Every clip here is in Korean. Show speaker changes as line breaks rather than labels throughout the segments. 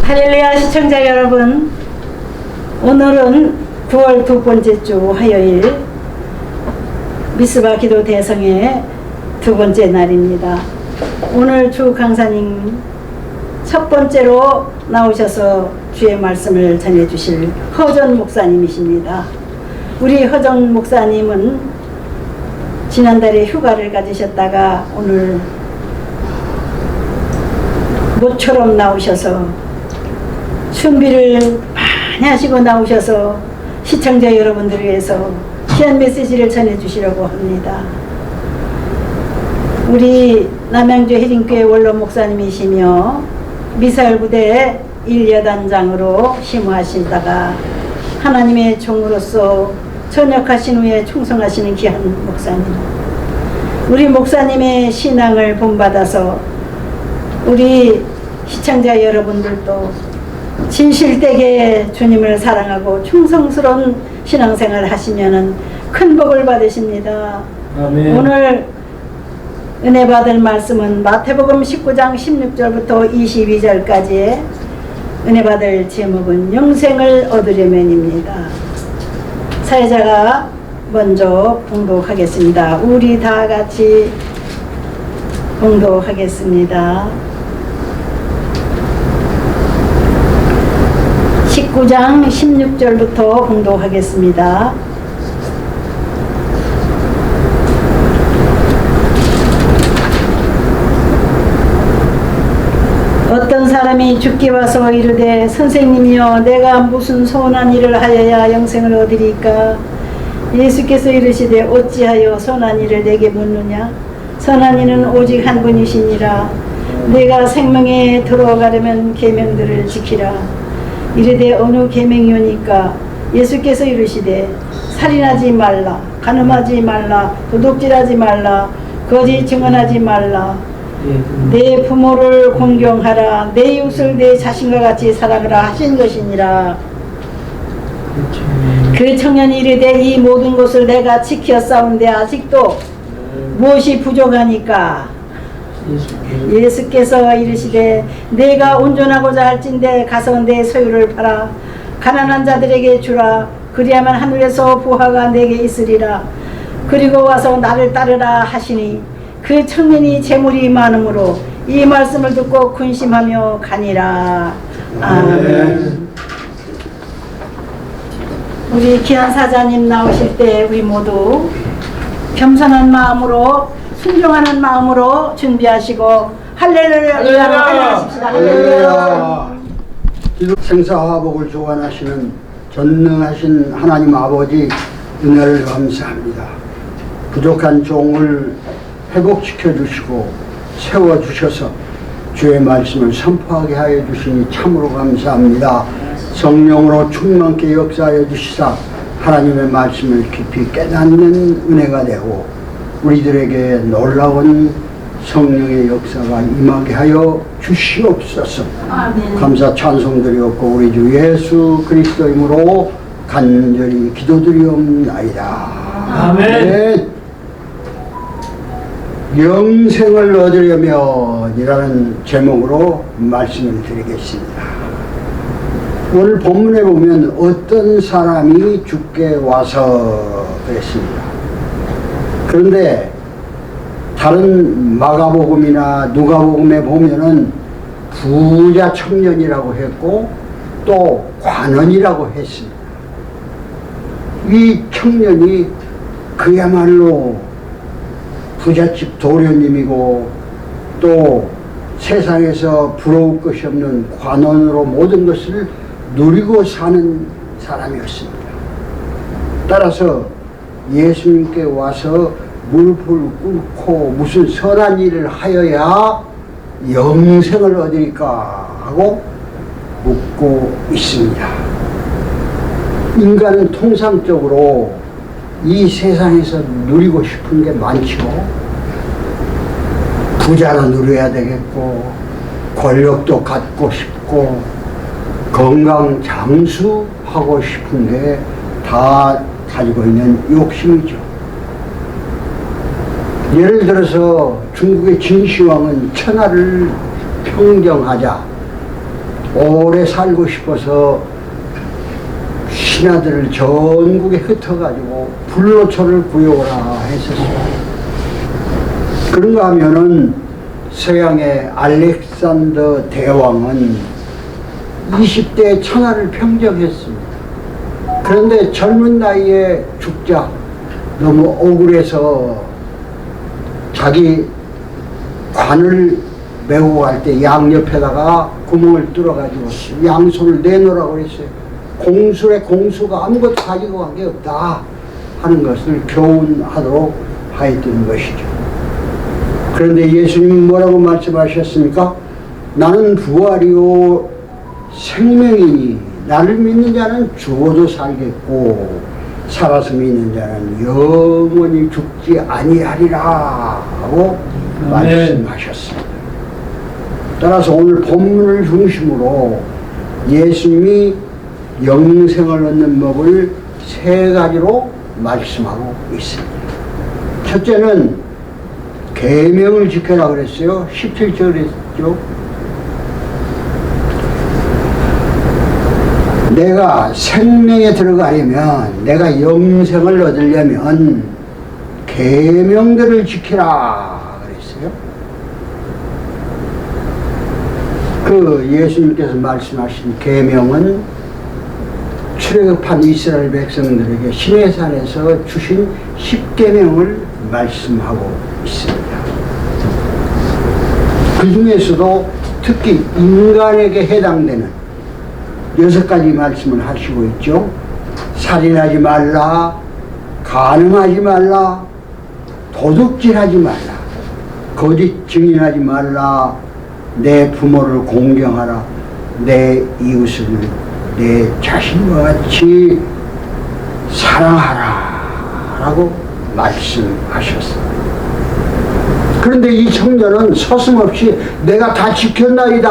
할렐루야 시청자 여러분, 오늘은 9월 두 번째 주 화요일 미스바 기도 대성의 두 번째 날입니다. 오늘 주 강사님 첫 번째로 나오셔서 주의 말씀을 전해 주실 허전 목사님이십니다. 우리 허전 목사님은 지난달에 휴가를 가지셨다가 오늘 모처럼 나오셔서 준비를 많이 하시고 나오셔서 시청자 여러분들을 위해서 귀한 메시지를 전해주시려고 합니다. 우리 남양주 혜린교회 원로 목사님이시며 미사일부대 1여단장으로 심호하시다가 하나님의 종으로서 전역하신 후에 충성하시는 귀한 목사님, 우리 목사님의 신앙을 본받아서 우리 시청자 여러분들도 진실되게 주님을 사랑하고 충성스러운 신앙생활을 하시면 큰 복을 받으십니다. 아멘. 오늘 은혜 받을 말씀은 마태복음 19장 16절부터 22절까지의 은혜 받을 제목은 영생을 얻으려면입니다. 사회자가 먼저 봉독하겠습니다. 우리 다 같이 봉독하겠습니다. 19장 16절부터 봉독하겠습니다. 어떤 사람이 죽기 와서 이르되 선생님이여 내가 무슨 선한 일을 하여야 영생을 얻으리까? 예수께서 이르시되 어찌하여 선한 일을 내게 묻느냐? 선한 이는 오직 한 분이시니라. 내가 생명에 들어가려면 계명들을 지키라. 이르되 어느 계명이오니까? 예수께서 이르시되 살인하지 말라, 간음하지 말라, 도둑질하지 말라, 거짓 증언하지 말라, 내 부모를 공경하라, 내 이웃을 내 자신과 같이 사랑하라 하신 것이니라. 그 청년이 이르되 이 모든 것을 내가 지켜 싸운데 아직도 무엇이 부족하니까? 예수께서 이르시되 내가 온전하고자 할진대 가서 내 소유를 팔아 가난한 자들에게 주라. 그리하면 하늘에서 부하가 내게 있으리라. 그리고 와서 나를 따르라 하시니 그 청년이 재물이 많으므로 이 말씀을 듣고 근심하며 가니라. 아멘. 우리 귀한 사자님 나오실 때 우리 모두 겸손한 마음으로 순종하는 마음으로 준비하시고 할렐루야로 하십시다. 할렐루야.
생사화복을 주관하시는 전능하신 하나님 아버지 은혜를 감사합니다. 부족한 종을 회복시켜 주시고 세워 주셔서 주의 말씀을 선포하게 하여 주시니 참으로 감사합니다. 성령으로 충만케 역사하여 주시사 하나님의 말씀을 깊이 깨닫는 은혜가 되고 우리들에게 놀라운 성령의 역사가 임하게 하여 주시옵소서. 아멘. 감사 찬송 드리옵고 우리 주 예수 그리스도 이름으로 간절히 기도드리옵나이다. 아멘. 영생을 얻으려면이라는 제목으로 말씀을 드리겠습니다. 오늘 본문에 보면 어떤 사람이 죽게 와서 그랬습니다. 그런데 다른 마가복음이나 누가복음에 보면은 부자 청년이라고 했고 또 관원이라고 했습니다. 이 청년이 그야말로 부잣집 도련님이고 또 세상에서 부러울 것이 없는 관원으로 모든 것을 누리고 사는 사람이었습니다. 따라서 예수님께 와서 무릎을 꿇고 무슨 선한 일을 하여야 영생을 얻으리까 하고 묻고 있습니다. 인간은 통상적으로 이 세상에서 누리고 싶은 게 많죠. 부자로 누려야 되겠고 권력도 갖고 싶고 건강 장수하고 싶은 게 다 가지고 있는 욕심이죠. 예를 들어서 중국의 진시황은 천하를 평정하자 오래 살고 싶어서 신하들을 전국에 흩어가지고 불로초를 구해오라 했었어요. 그런가 하면은 서양의 알렉산더 대왕은 20대에 천하를 평정했습니다. 그런데 젊은 나이에 죽자 너무 억울해서 자기 관을 메고 갈 때 양옆에다가 구멍을 뚫어가지고 양손을 내놓으라고 그랬어요. 공술의 공수가 아무것도 가지고 간 게 없다 하는 것을 교훈하도록 하였던 것이죠. 그런데 예수님은 뭐라고 말씀하셨습니까? 나는 부활이요 생명이니 나를 믿는 자는 죽어도 살겠고 살아서 믿는 자는 영원히 죽지 아니하리라 하고 말씀하셨습니다. 따라서 오늘 본문을 중심으로 예수님이 영생을 얻는 법을 세 가지로 말씀하고 있습니다. 첫째는 계명을 지켜라 그랬어요. 17절에 했죠. 내가 생명에 들어가려면, 내가 영생을 얻으려면 계명들을 지키라 그랬어요. 그 예수님께서 말씀하신 계명은 출애굽한 이스라엘 백성들에게 시내산에서 주신 10계명을 말씀하고 있습니다. 그 중에서도 특히 인간에게 해당되는 6가지 말씀을 하시고 있죠. 살인하지 말라, 간음하지 말라, 도둑질하지 말라, 거짓 증인하지 말라, 내 부모를 공경하라, 내 이웃을 내 자신과 같이 사랑하라 라고 말씀하셨습니다. 그런데 이 청년은 서슴없이 내가 다 지켰나이다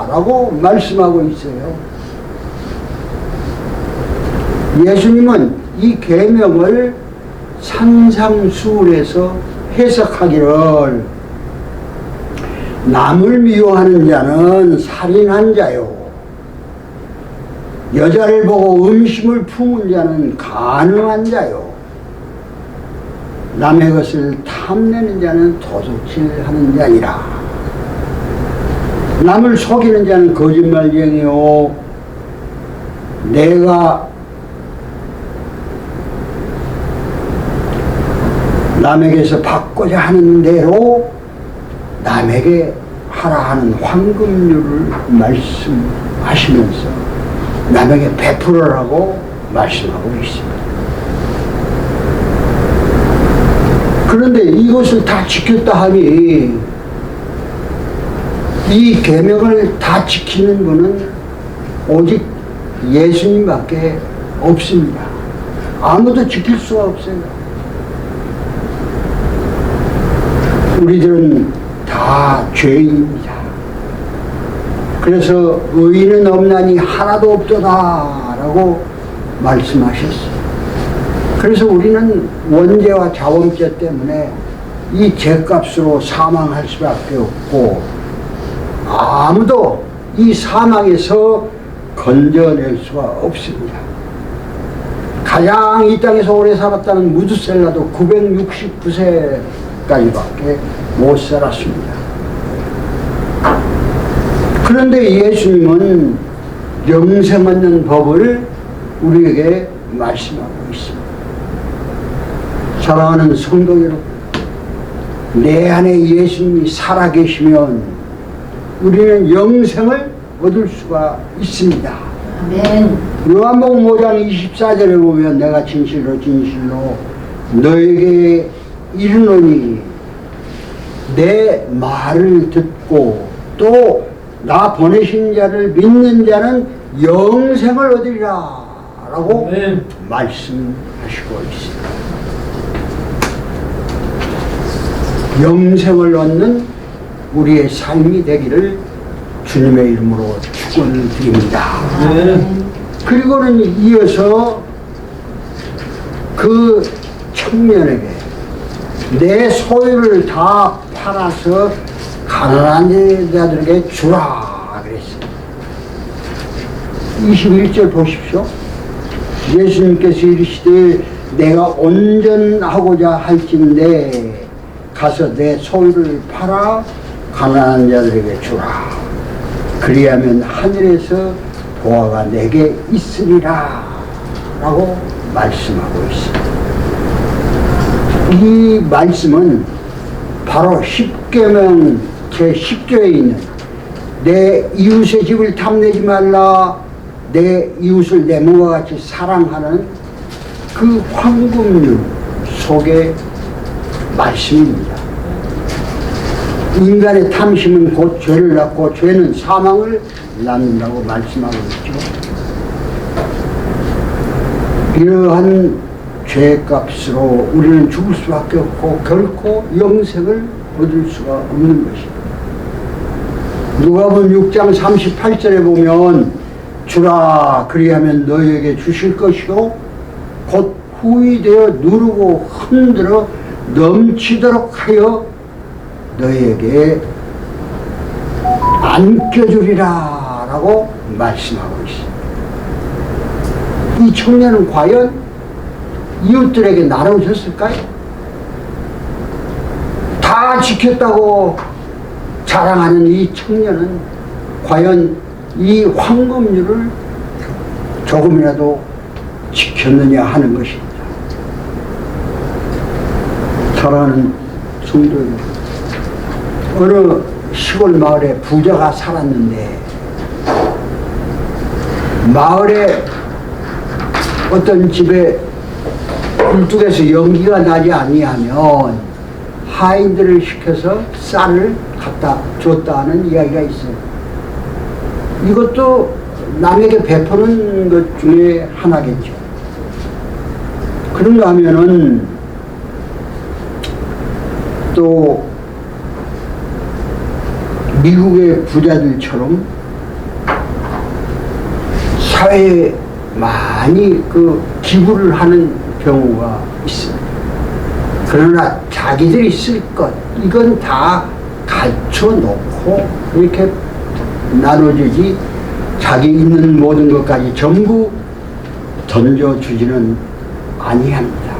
라고 말씀하고 있어요. 예수님은 이 계명을 산상수훈에서 해석하기를 남을 미워하는 자는 살인한 자요, 여자를 보고 음심을 품은 자는 간음한 자요, 남의 것을 탐내는 자는 도둑질하는 자니라. 남을 속이는 자는 거짓말쟁이요, 내가 남에게서 받고자 하는 대로 남에게 하라 하는 황금률을 말씀하시면서 남에게 베풀으라고 말씀하고 있습니다. 그런데 이것을 다 지켰다 하니 이 계명을 다 지키는 분은 오직 예수님밖에 없습니다. 아무도 지킬 수가 없어요. 우리들은 다 죄인입니다. 그래서 의인은 없나니 하나도 없도다 라고 말씀하셨어요. 그래서 우리는 원죄와 자범죄 때문에 이 죄값으로 사망할 수밖에 없고 아무도 이 사망에서 건져낼 수가 없습니다. 가장 이 땅에서 오래 살았다는 무드셀라도 969세까지밖에 못 살았습니다. 그런데 예수님은 영생 얻는 법을 우리에게 말씀하고 있습니다. 사랑하는 성도 여러분, 내 안에 예수님이 살아계시면 우리는 영생을 얻을 수가 있습니다.
아멘.
요한복음 5장 24절에 보면 내가 진실로 진실로 너에게 이르노니 내 말을 듣고 또 나 보내신 자를 믿는 자는 영생을 얻으리라 라고 말씀하시고 있습니다. 영생을 얻는 우리의 삶이 되기를 주님의 이름으로 축원을 드립니다. 그리고는 이어서 그 청년에게 내 소유를 다 팔아서 가난한 자들에게 주라 그랬어요. 21절 보십시오. 예수님께서 이르시되 내가 온전하고자 할진대 가서 내 소유를 팔아 가난한 자들에게 주라. 그리하면 하늘에서 보화가 내게 있으리라 라고 말씀하고 있습니다. 이 말씀은 바로 십계명 제10조에 있는 내 이웃의 집을 탐내지 말라, 내 이웃을 내 몸과 같이 사랑하는 그 황금률 속의 말씀입니다. 인간의 탐심은 곧 죄를 낳고 죄는 사망을 낳는다고 말씀하고 있죠. 이러한 죄값으로 우리는 죽을 수밖에 없고 결코 영생을 얻을 수가 없는 것입니다. 누가복음 6장 38절에 보면 주라 그리하면 너희에게 주실 것이요 곧 후히 되어 누르고 흔들어 넘치도록 하여 너희에게 안겨주리라 라고 말씀하고 있습니다. 이 청년은 과연 이웃들에게 나눠줬을까요? 다 지켰다고 자랑하는 이 청년은 과연 이 황금률을 조금이라도 지켰느냐 하는 것입니다. 사랑하는 성도 여러분, 어느 시골 마을에 부자가 살았는데 마을에 어떤 집에 굴뚝에서 연기가 나지 아니하면 하인들을 시켜서 쌀을 갖다 줬다는 이야기가 있어요. 이것도 남에게 베푸는 것 중에 하나겠죠. 그런가 하면은 또 미국의 부자들처럼 사회에 많이 기부를 하는 경우가 있습니다. 그러나 자기들이 쓸 것, 이건 다 갖춰 놓고 이렇게 나눠주지 자기 있는 모든 것까지 전부 던져주지는 아니합니다.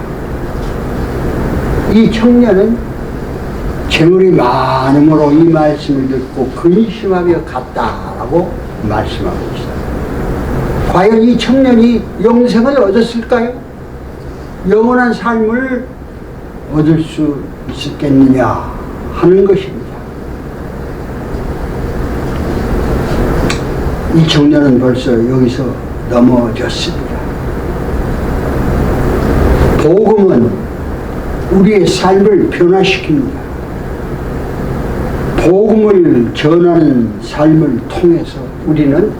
이 청년은 재물이 많음으로 이 말씀을 듣고 근심하며 갔다라고 말씀하고 있어요. 과연 이 청년이 영생을 얻었을까요? 영원한 삶을 얻을 수 있었겠느냐 하는 것입니다. 이 청년은 벌써 여기서 넘어졌습니다. 복음은 우리의 삶을 변화시킵니다. 복음을 전하는 삶을 통해서 우리는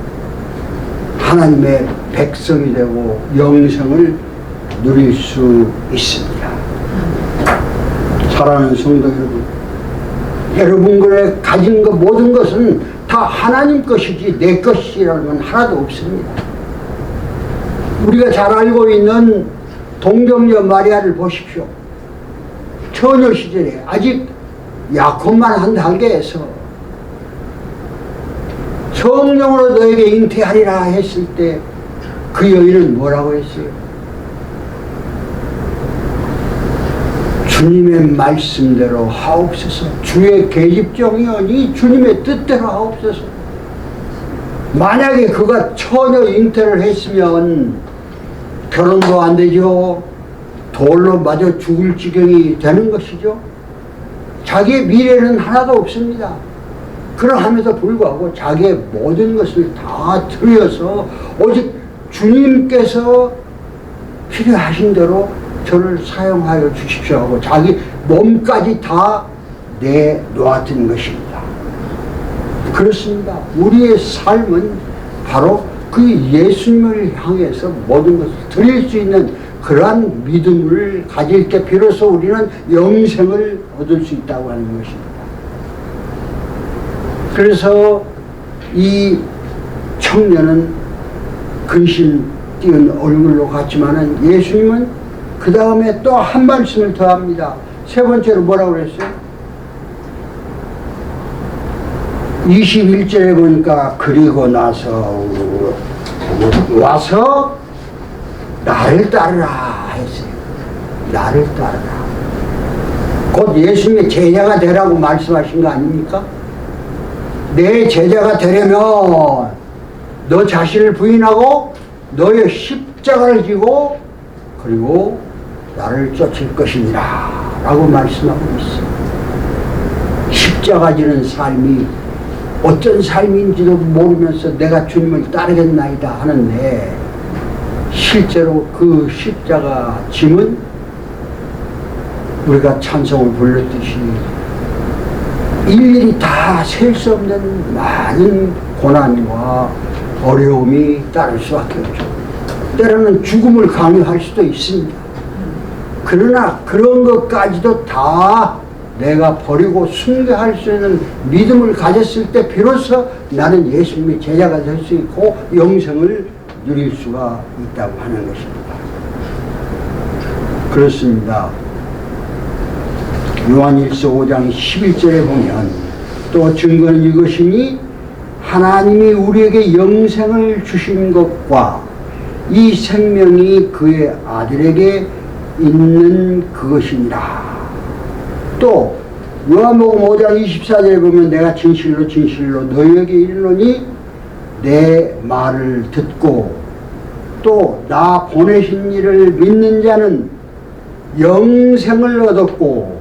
하나님의 백성이 되고 영생을 누릴 수 있습니다. 사랑하는 성도 여러분, 여러분들의 가진 것 모든 것은 다 하나님 것이지 내 것이라는 건 하나도 없습니다. 우리가 잘 알고 있는 동정녀 마리아를 보십시오. 처녀 시절에 아직 약혼만 한 단계에서 성령으로 너에게 잉태하리라 했을 때 그 여인은 뭐라고 했어요? 주님의 말씀대로 하옵소서. 주의 계집종이오니 주님의 뜻대로 하옵소서. 만약에 그가 처녀 잉태를 했으면 결혼도 안 되죠. 돌로 맞아 죽을 지경이 되는 것이죠. 자기의 미래는 하나도 없습니다. 그러함에도 불구하고 자기의 모든 것을 다 들여서 오직 주님께서 필요하신 대로 저를 사용하여 주십시오 하고 자기 몸까지 다 내놓았던 것입니다. 그렇습니다. 우리의 삶은 바로 그 예수님을 향해서 모든 것을 드릴 수 있는 그러한 믿음을 가질 때 비로소 우리는 영생을 얻을 수 있다고 하는 것입니다. 그래서 이 청년은 근심 띄은 얼굴로 갔지만은 예수님은 그 다음에 또 한 말씀을 더 합니다. 세 번째로 뭐라고 그랬어요? 21절에 보니까 그리고 나서 와서 나를 따르라 했어요. 나를 따르라. 곧 예수님의 제자가 되라고 말씀하신 거 아닙니까? 내 제자가 되려면 너 자신을 부인하고 너의 십자가를 지고 그리고 나를 쫓을 것이니라 라고 말씀하고 있어요. 십자가 지는 삶이 어떤 삶인지도 모르면서 내가 주님을 따르겠나이다 하는데 실제로 그 십자가 짐은 우리가 찬송을 부르듯이 일일이 다 셀 수 없는 많은 고난과 어려움이 따를 수밖에 없죠. 때로는 죽음을 강요할 수도 있습니다. 그러나 그런 것까지도 다 내가 버리고 순교할 수 있는 믿음을 가졌을 때 비로소 나는 예수님의 제자가 될 수 있고 영생을 누릴 수가 있다고 하는 것입니다. 그렇습니다. 요한일서 5장 11절에 보면 또 증거는 이것이니 하나님이 우리에게 영생을 주신 것과 이 생명이 그의 아들에게 있는 그것이니라. 또 요한복음 5장 24절에 보면 내가 진실로 진실로 너희에게 이르노니 내 말을 듣고 또 나 보내신 이를 믿는 자는 영생을 얻었고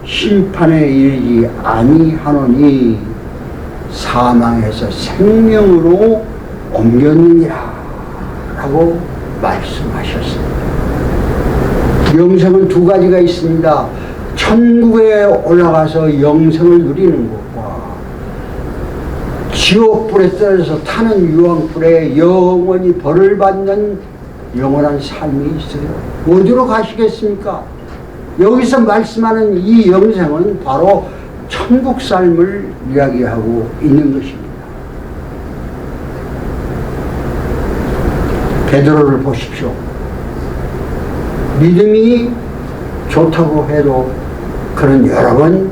심판에 이르지 아니하노니 사망에서 생명으로 옮겼느니라 라고 말씀하셨습니다. 영생은 두 가지가 있습니다. 천국에 올라가서 영생을 누리는 것과 지옥불에 떨어져서 타는 유황불에 영원히 벌을 받는 영원한 삶이 있어요. 어디로 가시겠습니까? 여기서 말씀하는 이 영생은 바로 천국 삶을 이야기하고 있는 것입니다. 베드로를 보십시오. 믿음이 좋다고 해도 그는 여러 번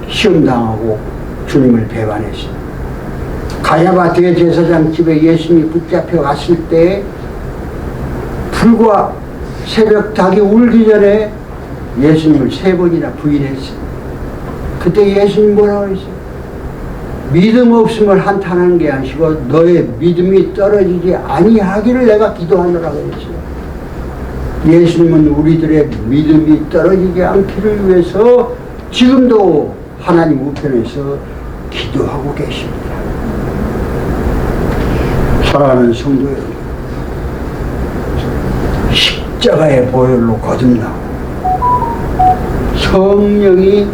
시험당하고 주님을 배반했습니다. 가야바 대제사장 집에 예수님이 붙잡혀 갔을 때 불과 새벽 닭이 울기 전에 예수님을 3번이나 부인했어요. 그때 예수님 뭐라고 했어요? 믿음 없음을 한탄하는 게 아니고 너의 믿음이 떨어지지 아니하기를 내가 기도하노라고 했어요. 예수님은 우리들의 믿음이 떨어지지 않기를 위해서 지금도 하나님 우편에서 기도하고 계십니다. 사랑하는 성도 여러분, 십자가의 보혈로 거듭나고 성령이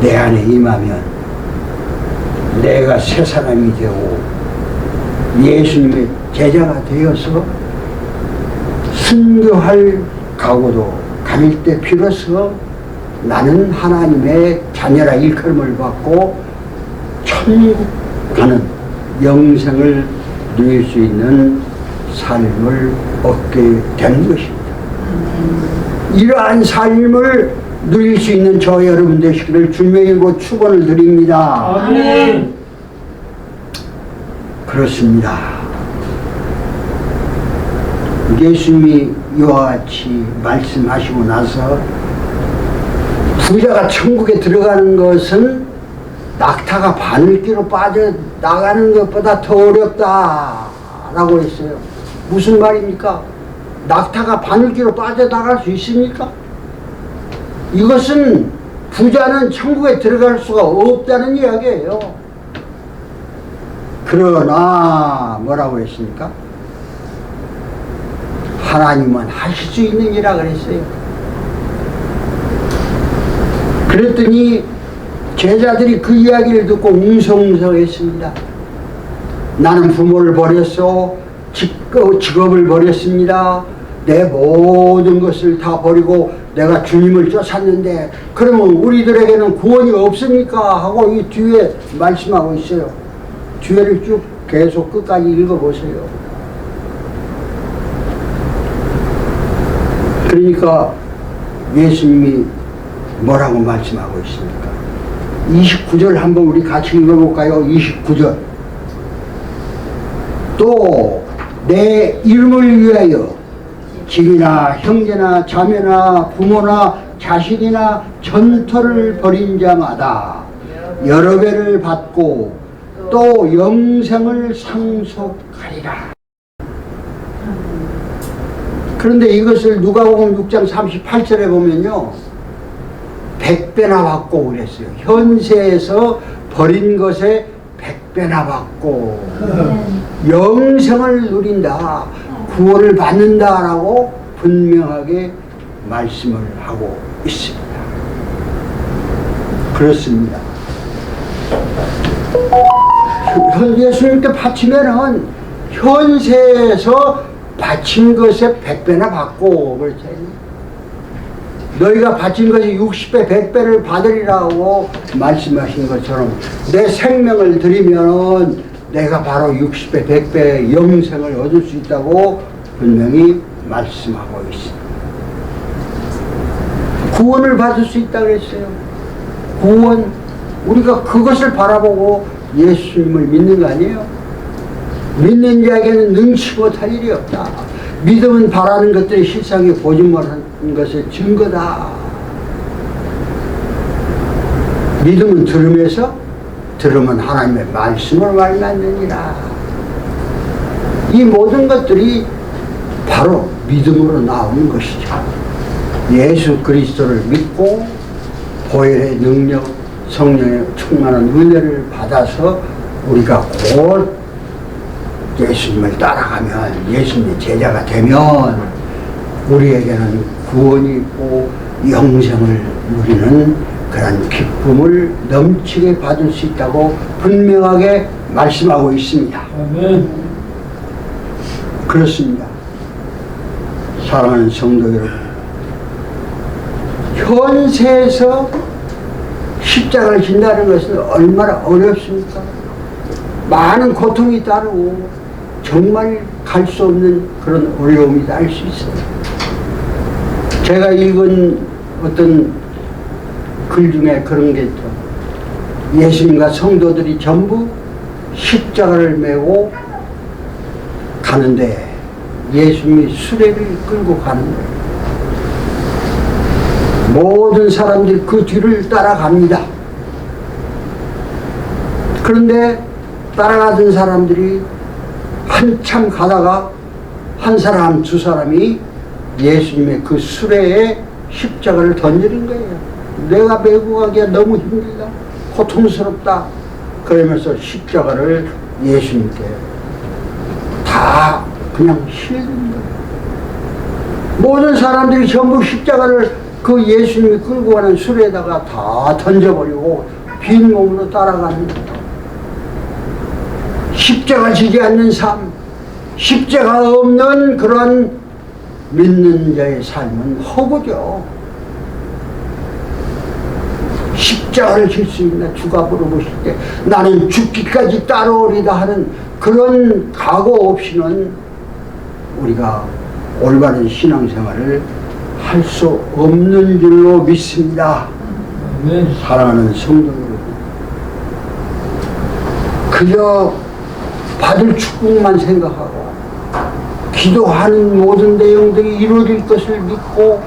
내 안에 임하면 내가 새 사람이 되고 예수님의 제자가 되어서 순교할 각오도 가질 때 비로소 나는 하나님의 자녀라 일컬음을 받고 천국 가는 영생을 누릴 수 있는 삶을 얻게 되는 것입니다. 이러한 삶을 누릴 수 있는 저 여러분 되시기를 주님의 이름으로 축원을 드립니다.
아멘.
그렇습니다. 예수님이 이와 같이 말씀하시고 나서 부자가 천국에 들어가는 것은 낙타가 바늘기로 빠져나가는 것보다 더 어렵다라고 했어요. 무슨 말입니까? 낙타가 바늘기로 빠져나갈 수 있습니까? 이것은 부자는 천국에 들어갈 수가 없다는 이야기예요. 그러나 뭐라고 했습니까? 하나님은 하실 수 있는 이라 그랬어요. 그랬더니 제자들이 그 이야기를 듣고 웅성웅성했습니다. 나는 부모를 버렸어. 직업을 버렸습니다. 내 모든 것을 다 버리고 내가 주님을 쫓았는데 그러면 우리들에게는 구원이 없습니까? 하고 이 뒤에 말씀하고 있어요. 뒤에를 쭉 계속 끝까지 읽어보세요. 그러니까 예수님이 뭐라고 말씀하고 있습니까? 29절 한번 우리 같이 읽어볼까요? 29절. 또 내 이름을 위하여 집이나 형제나 자매나 부모나 자식이나 전토를 벌인 자마다 여러 배를 받고 또 영생을 상속하리라. 그런데 이것을 누가복음 6장 38절에 보면요, 100배나 받고 그랬어요. 현세에서 버린 것에 100배나 받고 영생을 누린다, 구원을 받는다라고 분명하게 말씀을 하고 있습니다. 그렇습니다. 예수님께 바치면은 현세에서 바친 것에 100배나 받고, 그렇지? 너희가 바친 것이 60배, 100배를 받으리라고 말씀하신 것처럼 내 생명을 드리면 내가 바로 60배, 100배 영생을 얻을 수 있다고 분명히 말씀하고 있습니다. 구원을 받을 수 있다고 했어요. 구원, 우리가 그것을 바라보고 예수님을 믿는 거 아니에요? 믿는 자에게는 능치 못할 일이 없다. 믿음은 바라는 것들이 실상에 보지 못하는 것의 증거다. 믿음은 들음에서, 들으면 하나님의 말씀을 말하느니라. 이 모든 것들이 바로 믿음으로 나오는 것이죠. 예수 그리스도를 믿고 보혈의 능력, 성령의 충만한 은혜를 받아서 우리가 곧 예수님을 따라가면, 예수님의 제자가 되면 우리에게는 구원이 있고 영생을 누리는 그런 기쁨을 넘치게 받을 수 있다고 분명하게 말씀하고 있습니다.
아멘.
그렇습니다. 사랑하는 성도 여러분, 현세에서 십자가를 진다는 것은 얼마나 어렵습니까? 많은 고통이 따르고 정말 갈 수 없는 그런 어려움이 날 수 있어요. 제가 읽은 어떤 글 중에 그런 게 있죠. 예수님과 성도들이 전부 십자가를 메고 가는데 예수님이 수레를 끌고 가는 거예요. 모든 사람들이 그 뒤를 따라갑니다. 그런데 따라가던 사람들이 한참 가다가 한 사람, 두 사람이 예수님의 그 수레에 십자가를 던지는 거예요. 내가 메고 가기가 너무 힘들다, 고통스럽다, 그러면서 십자가를 예수님께 다 그냥 실는 거예요. 모든 사람들이 전부 십자가를 그 예수님이 끌고 가는 수레에다가 다 던져버리고 빈 몸으로 따라가는 거예요. 십자가 지지 않는 삶, 십자가 없는 그런 믿는 자의 삶은 허구죠. 십자가를 질 수 있나? 주가 물어보실 때 나는 죽기까지 따라오리다 하는 그런 각오 없이는 우리가 올바른 신앙생활을 할 수 없는 줄로 믿습니다.
아멘.
사랑하는 성도 여러분, 그저 받을 축복만 생각하고 기도하는 모든 내용들이 이루어질 것을 믿고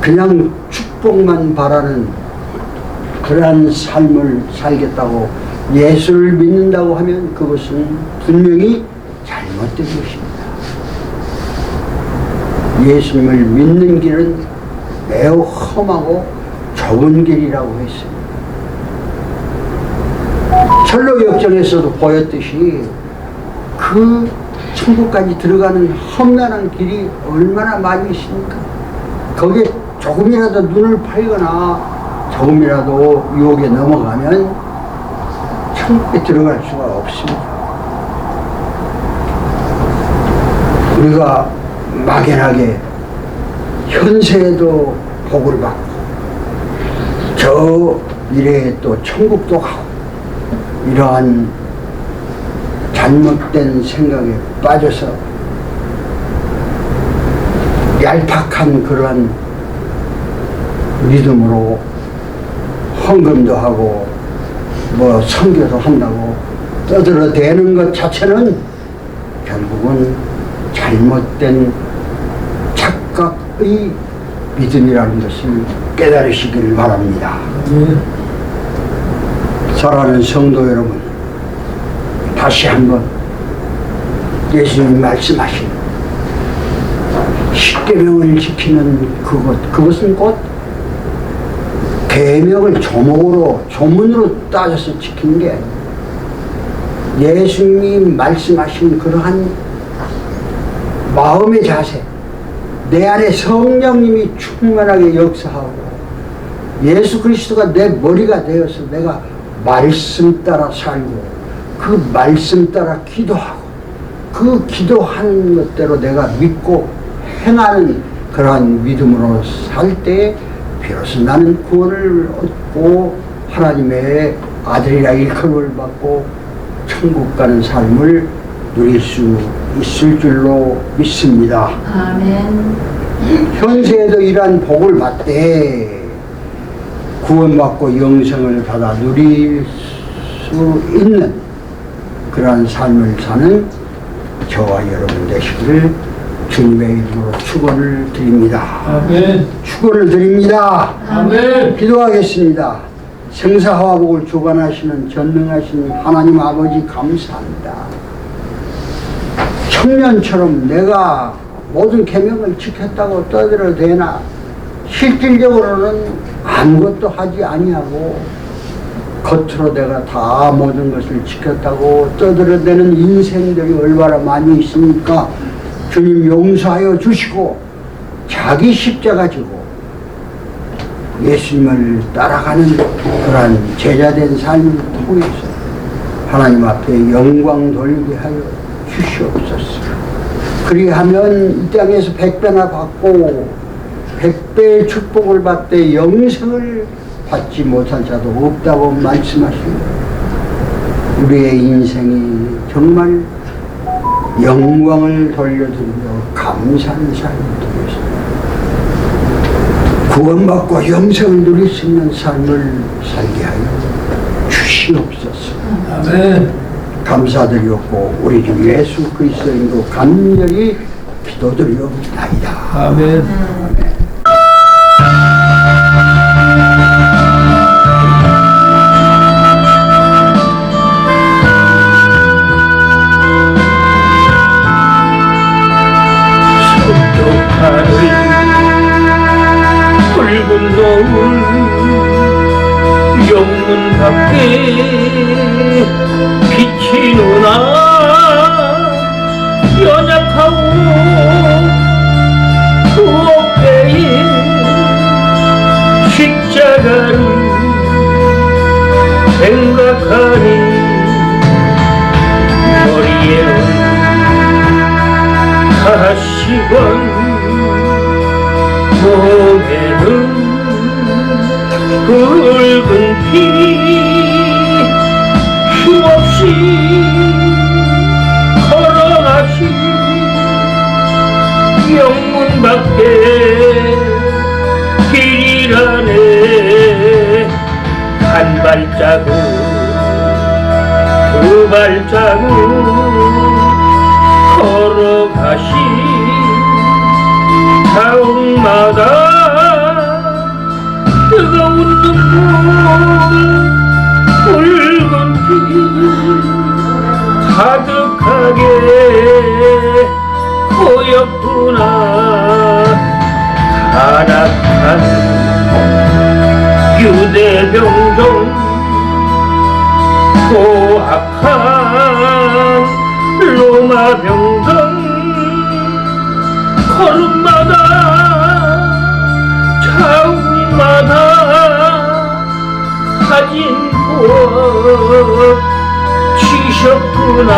그냥 축복만 바라는 그러한 삶을 살겠다고 예수를 믿는다고 하면 그것은 분명히 잘못된 것입니다. 예수님을 믿는 길은 매우 험하고 좁은 길이라고 했습니다. 철로 역정에서도 보였듯이 그 천국까지 들어가는 험난한 길이 얼마나 많이 있습니까? 거기에 조금이라도 눈을 팔거나 조금이라도 유혹에 넘어가면 천국에 들어갈 수가 없습니다. 우리가 막연하게 현세에도 복을 받고 저 미래에 또 천국도 가고 이러한 잘못된 생각에 빠져서 얄팍한 그러한 믿음으로 헌금도 하고 뭐 선교도 한다고 떠들어대는 것 자체는 결국은 잘못된 착각의 믿음이라는 것을 깨달으시길 바랍니다. 사랑하는 성도 여러분, 다시 한번 예수님이 말씀하신 십계명을 지키는 그것은 곧 계명을 조문으로 따져서 지키는 게 아니에요. 예수님이 말씀하신 그러한 마음의 자세, 내 안에 성령님이 충만하게 역사하고 예수 그리스도가 내 머리가 되어서 내가 말씀 따라 살고 그 말씀 따라 기도하고 그 기도하는 것대로 내가 믿고 행하는 그러한 믿음으로 살 때에 비로소 나는 구원을 얻고 하나님의 아들이라 일컬음을 받고 천국 가는 삶을 누릴 수 있을 줄로 믿습니다.
아멘.
현세에도 이러한 복을 받되 구원받고 영생을 받아 누릴 수 있는 그러한 삶을 사는 저와 여러분 되시기를 주님의 이름으로 축원을 드립니다.
아멘.
축원을 드립니다.
아멘.
기도하겠습니다. 생사화복을 주관하시는 전능하신 하나님 아버지 감사합니다. 청년처럼 내가 모든 계명을 지켰다고 떠들어대나 실질적으로는 아무것도 하지 아니하고 겉으로 내가 다 모든 것을 지켰다고 떠들어대는 인생들이 얼마나 많이 있습니까? 주님 용서하여 주시고 자기 십자가 지고 예수님을 따라가는 그러한 제자된 삶을 통해서 하나님 앞에 영광 돌리게 하여 주시옵소서. 그리하면 이 땅에서 100배나 받고 100배의 축복을 받되 영생을 받지 못한 자도 없다고 말씀하시고 우리의 인생이 정말 영광을 돌려드리며 감사하는 삶을 통해서 구원받고 영생을 누릴 수 있는 삶을 살게 하여 주시옵소서.
아멘.
감사드리옵고 우리 주 예수 그리스도의 이름으로 간절히 기도드리옵나이다.
아멘.
붉은 노을 영문 밖에 비치누나 연약하고 그 어깨에 십자가를 생각하니 머리에는 다시금 몸에는 붉은 피 힘없이 걸어가신 영문 밖에 길이라네 한 발자국 두 발자국 걸어가신 자옥마다 뜨거운 눈물 붉은 피 가득하게 보였구나. 가락한 유대병정 고악한 로마병정 걸음마다 자욱마다 가진 법 치셨구나.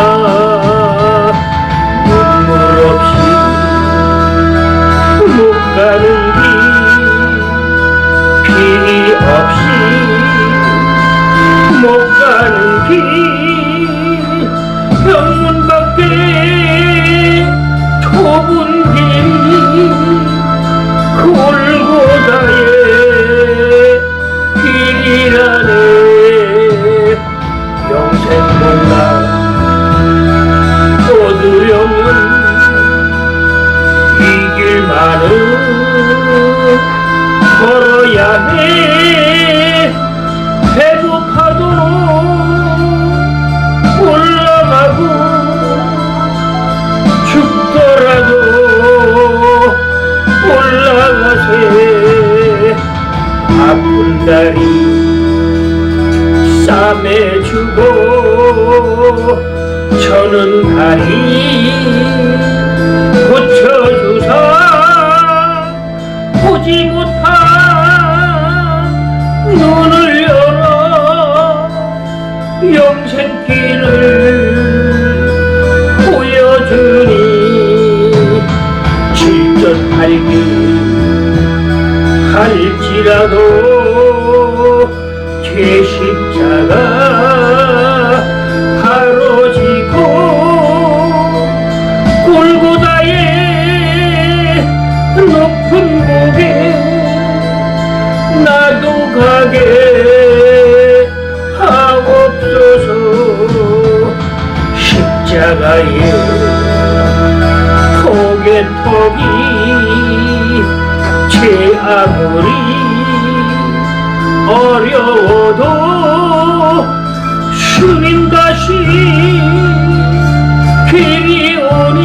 눈물 없이 못 가는 길 피 없이 못 가는 길 영문 밖에 좁은 길 골고다의 길이라네. 영생 몰라 싸매주고 저는 다리 고쳐주사 보지 못한 눈을 열어 영생길을 보여주니 질전 팔기 할지라도 제 십자가 바로 지고 골고다의 높은 목에 나도 가게 하옵소서. 십자가의 턱이 제 아무리 어려워도 주님 다시 길이 오니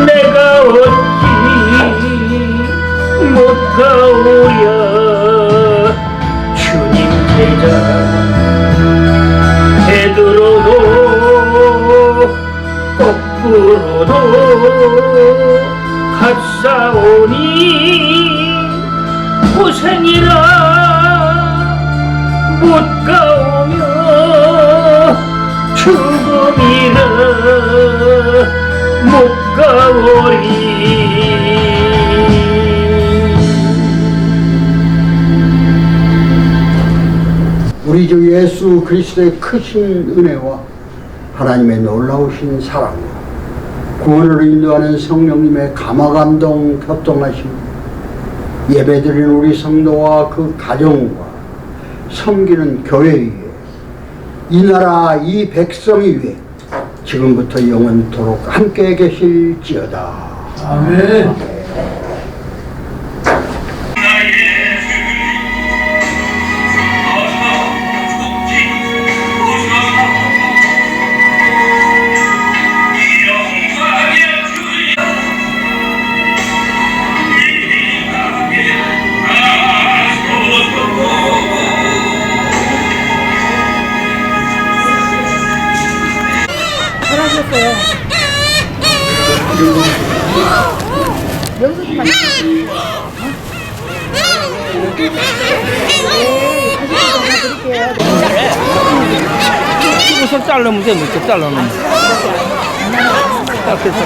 내가 어찌 못 가오랴. 주님 제자 베드로도 거꾸로도 갔사오니 고생이라 못 가오며 죽음이라 못 가오리.
우리 주 예수 그리스도의 크신 은혜와 하나님의 놀라우신 사랑과 구원으로 인도하는 성령님의 감화감동 협동하심, 예배드리는 우리 성도와 그 가정과 섬기는 교회 위에, 이 나라 이 백성이 위해 지금부터 영원토록 함께 계실지어다.
아멘.
우선 자르면 돼, 뭐 자르면. 딱 됐어.